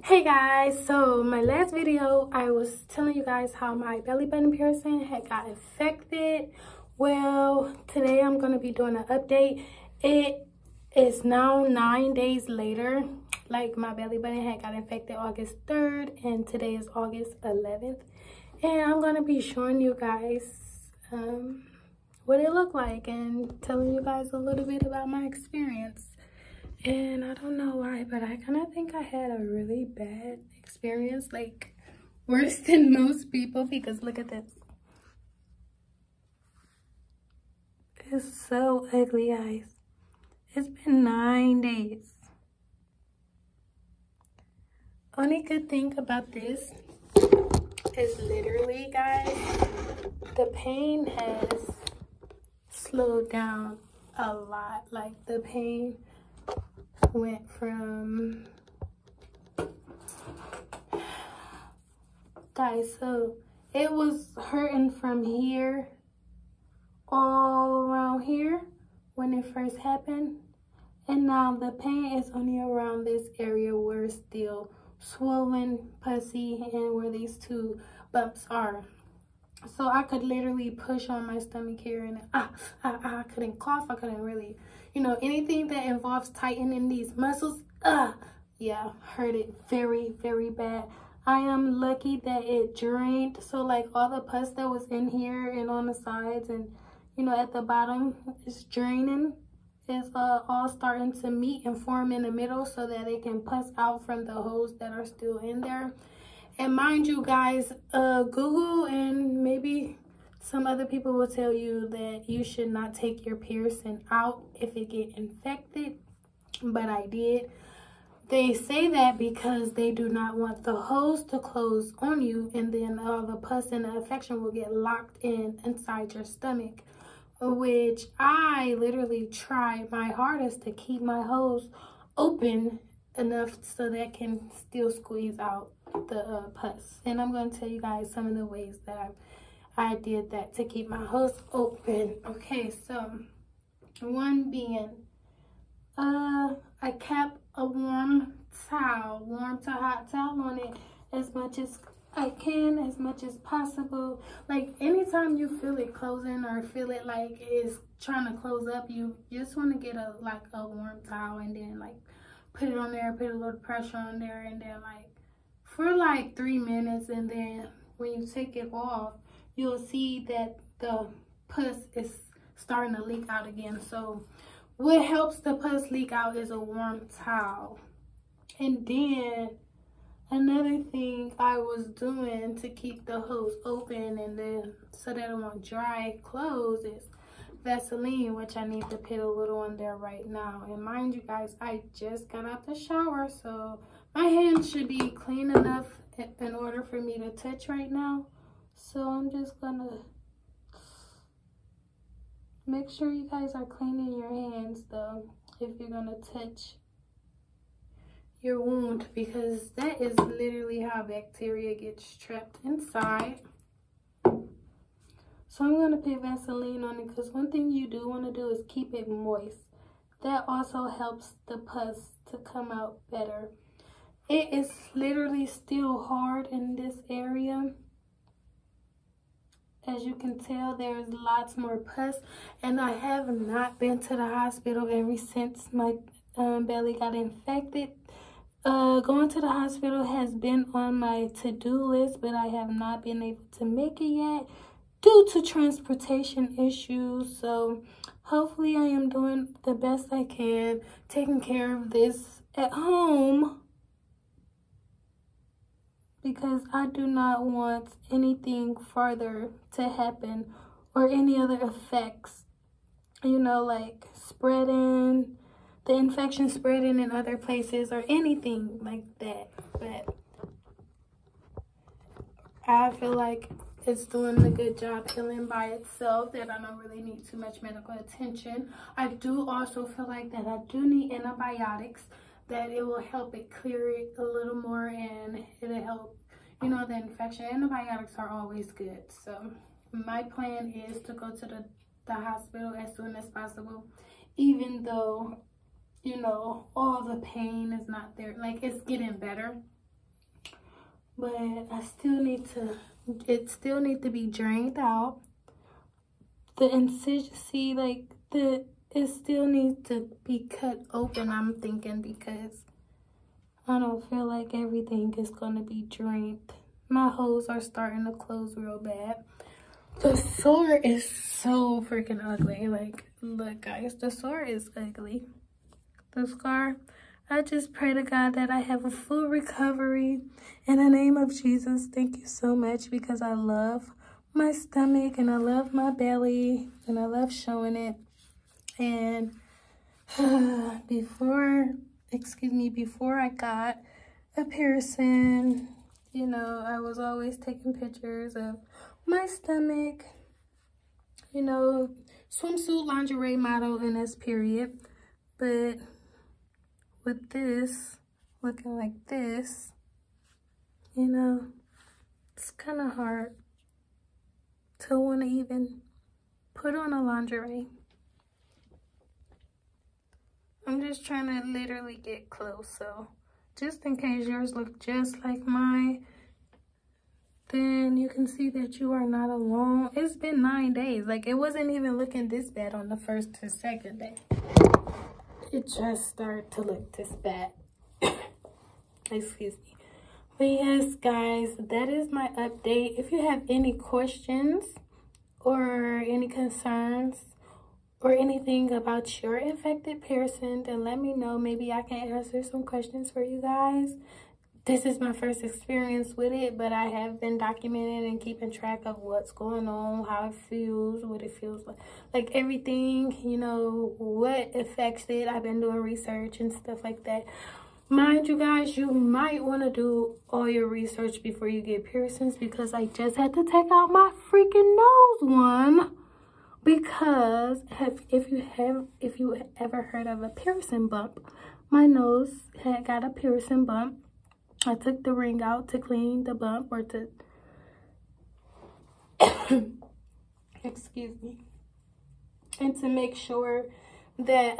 Hey guys, so my last video I was telling you guys how my belly button piercing had got infected. Well, today I'm going to be doing an update. It is now 9 days later. Like, my belly button had got infected August 3rd and today is August 11th, and I'm going to be showing you guys what it looked like and telling you guys a little bit about my experience. And I don't know why, but I kind of think I had a really bad experience, like worse than most people, because look at this. It's so ugly, guys. It's been 9 days. Only good thing about this is literally, guys, the pain has slowed down a lot. Like, the pain went from, guys, so it was hurting from here all around here when it first happened, and now the pain is only around this area where it's still swollen, pussy, and where these two bumps are. So I could literally push on my stomach here, and I couldn't cough. I couldn't really, anything that involves tightening these muscles, yeah, hurt it very, very bad. I am lucky that it drained. So, like, all the pus that was in here and on the sides and, at the bottom is draining. It's all starting to meet and form in the middle so that it can pus out from the holes that are still in there. And mind you, guys, Google and maybe some other people will tell you that you should not take your piercing out if it get infected, but I did. They say that because they do not want the holes to close on you, and then all the pus and the infection will get locked inside your stomach, which I literally tried my hardest to keep my holes open enough so that can still squeeze out the pus. And I'm going to tell you guys some of the ways that I did that to keep my holes open. Okay, so one being, I kept a warm to hot towel on it as much as I can, as much as possible. Like, anytime you feel it closing or feel it like it's trying to close up, you just want to get a warm towel and then, like, put it on there, put a little pressure on there, and then, like, for like 3 minutes, and then when you take it off, you'll see that the pus is starting to leak out again. So what helps the pus leak out is a warm towel. And then another thing I was doing to keep the hose open and then so that it won't dry close is Vaseline, which I need to put a little on there right now. And mind you, guys, I just got out the shower, so my hands should be clean enough in order for me to touch right now. So I'm just gonna make sure you guys are cleaning your hands, though, if you're gonna touch your wound, because that is literally how bacteria gets trapped inside. So I'm going to put Vaseline on it, because one thing you do want to do is keep it moist. That also helps the pus to come out better. It is literally still hard in this area. As you can tell, there's lots more pus, and I have not been to the hospital ever since my belly got infected. Going to the hospital has been on my to-do list, but I have not been able to make it yet due to transportation issues. So hopefully I am doing the best I can, taking care of this at home, because I do not want anything further to happen or any other effects, like spreading, the infection spreading in other places or anything like that. But I feel like it's doing a good job healing by itself, that I don't really need too much medical attention. I do also feel like that I do need antibiotics, that it will help it clear it a little more, and it'll help, the infection. Antibiotics are always good. So my plan is to go to the hospital as soon as possible, even though, all the pain is not there. Like, it's getting better. but I still need to, it still need to be drained out. The incision, see, like, it still needs to be cut open, I'm thinking, because I don't feel like everything is going to be drained. My holes are starting to close real bad. The sore is so freaking ugly. Like, look, guys, the sore is ugly. The scar, I just pray to God that I have a full recovery. In the name of Jesus, thank you so much, because I love my stomach and I love my belly and I love showing it. And before I got a piercing, you know, I was always taking pictures of my stomach, you know, swimsuit lingerie model in this period. But with this looking like this, you know, it's kind of hard to want to even put on a lingerie. I'm just trying to literally get close, so just in case yours look just like mine, then you can see that you are not alone. It's been 9 days. Like, it wasn't even looking this bad on the first to second day. It just started to look this bad. Excuse me. But yes, guys, that is my update. If you have any questions or any concerns or anything about your infected piercing, then let me know. Maybe I can answer some questions for you guys. This is my first experience with it, but I have been documenting and keeping track of what's going on, how it feels, what it feels like everything, you know, what affects it. I've been doing research and stuff like that. Mind you guys, you might want to do all your research before you get piercings, because I just had to take out my freaking nose one. Because if you ever heard of a piercing bump, my nose had got a piercing bump. I took the ring out to clean the bump, or to excuse me, and to make sure that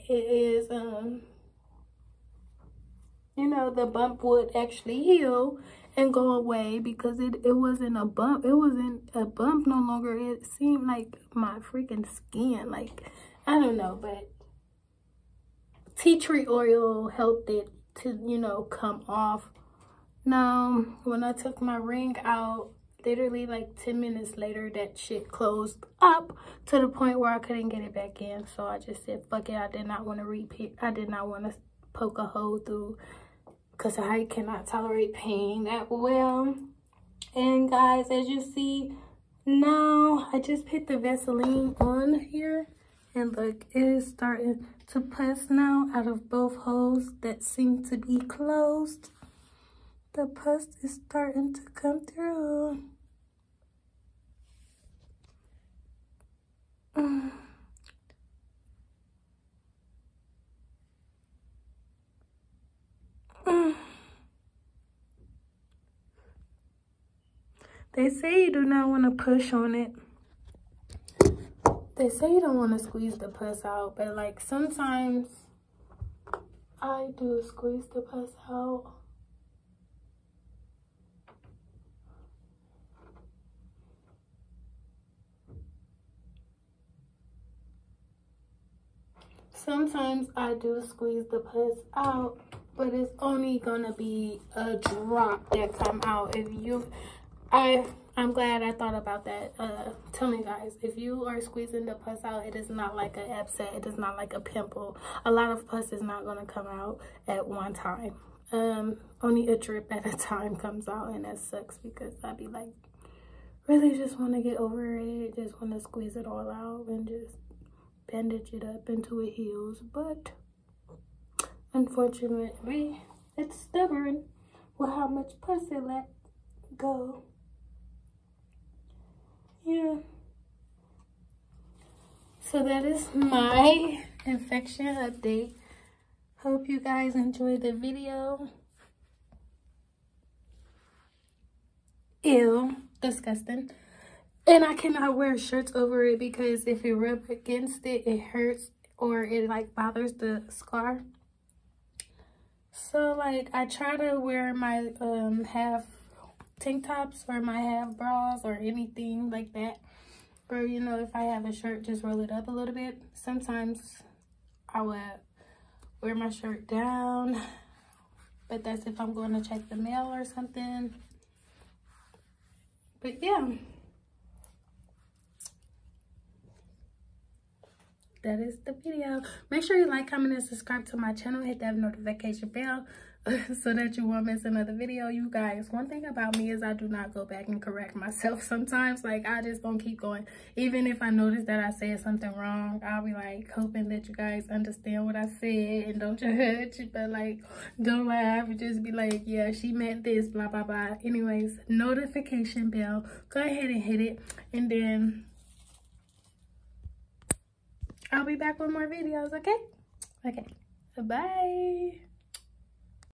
it is you know, the bump would actually heal and go away, because it wasn't a bump. It wasn't a bump no longer. It seemed like my freaking skin. Like, I don't know, but tea tree oil helped it to, you know, come off. Now, when I took my ring out, literally like 10 minutes later, that shit closed up to the point where I couldn't get it back in. So I just said, fuck it. I did not want to repeat. I did not want to poke a hole through, because I cannot tolerate pain that well. And guys, as you see, now I just put the Vaseline on here, and look, it is starting to pus now out of both holes that seem to be closed. The pus is starting to come through. They say you do not want to push on it. They say you don't want to squeeze the pus out, but like sometimes I do squeeze the pus out. Sometimes I do squeeze the pus out, but it's only gonna be a drop that come out. If you, I'm glad I thought about that. Tell me, guys, if you are squeezing the pus out, it is not like an abscess. It is not like a pimple. A lot of pus is not gonna come out at one time. Only a drip at a time comes out, and that sucks, because I'd be like, really just want to get over it, just want to squeeze it all out and just bandage it up until it heals. But unfortunately, it's stubborn with how much pus it let go. Yeah. So that is my infection update. Hope you guys enjoyed the video. Ew, disgusting. And I cannot wear shirts over it, because if it rubs against it, it hurts, or it like bothers the scar. So like I try to wear my half tank tops or my half bras or anything like that. Or, you know, if I have a shirt, just roll it up a little bit. Sometimes I would wear my shirt down, but that's if I'm going to check the mail or something. But yeah, that is the video. Make sure you like, comment, and subscribe to my channel. Hit that notification bell so that you won't miss another video. You guys, one thing about me is I do not go back and correct myself sometimes. Like, I just gonna keep going. Even if I notice that I said something wrong, I'll be like hoping that you guys understand what I said and don't judge, but like don't laugh and just be like, yeah, she meant this, blah blah blah. Anyways, notification bell, go ahead and hit it, and then I'll be back with more videos. Okay, bye.